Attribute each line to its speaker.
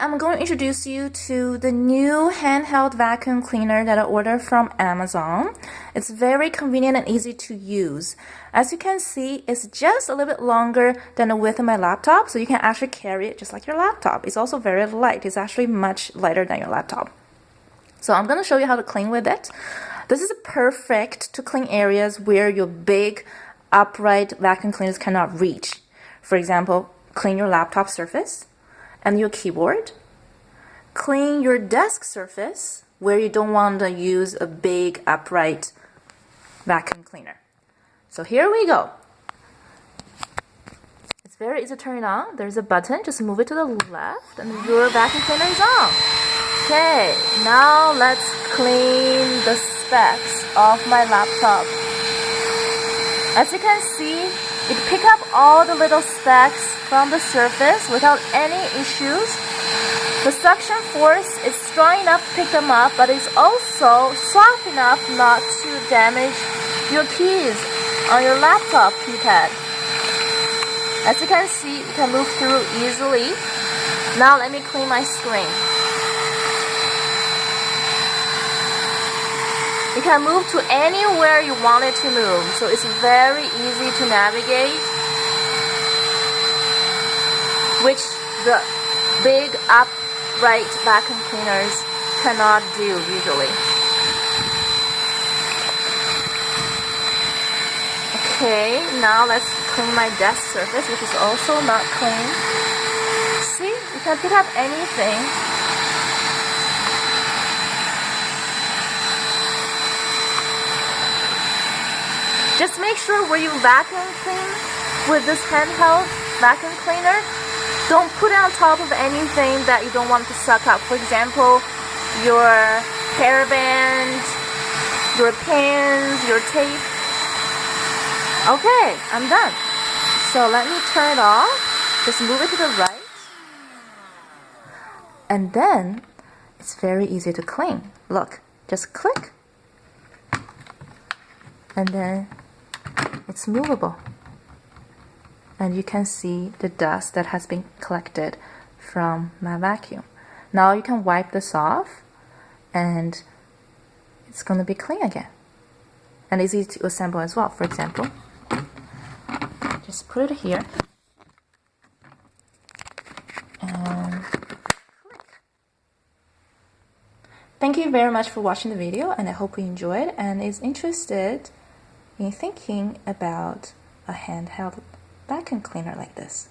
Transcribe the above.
Speaker 1: I'm going to introduce you to the new handheld vacuum cleaner that I ordered from Amazon. It's very convenient and easy to use. As you can see, it's just a little bit longer than the width of my laptop, so you can actually carry it just like your laptop. It's also very light. It's actually much lighter than your laptop. So I'm going to show you how to clean with it. This is perfect to clean areas where your big upright vacuum cleaners cannot reach. For example, clean your laptop surface and your keyboard. Clean your desk surface where you don't want to use a big upright vacuum cleaner. So here we go. It's very easy to turn it on. There's a button. Just move it to the left and your vacuum cleaner is on. Okay, now let's clean the specs of my laptop. As you can see, it picks up all the little specks from the surface without any issues. The suction force is strong enough to pick them up, but it's also soft enough not to damage your keys on your laptop keypad. As you can see, you can move through easily. Now let me clean my screen. You can move to anywhere you want it to move, so it's very easy to navigate, which the big upright vacuum cleaners cannot do usually. Okay, now let's clean my desk surface, which is also not clean. See, you can pick up anything. Just make sure where you vacuum clean with this handheld vacuum cleaner, don't put it on top of anything that you don't want to suck up. For example, your hairband, your pins, your tape. Okay, I'm done. So let me turn it off. Just move it to the right. And then it's very easy to clean. Look, just click. And then it's movable. And you can see the dust that has been collected from my vacuum. Now you can wipe this off and it's going to be clean again. And it's easy to assemble as well. For example, just put it here and click. Thank you very much for watching the video, and I hope you enjoyed and is interested in thinking about a handheld vacuum cleaner like this.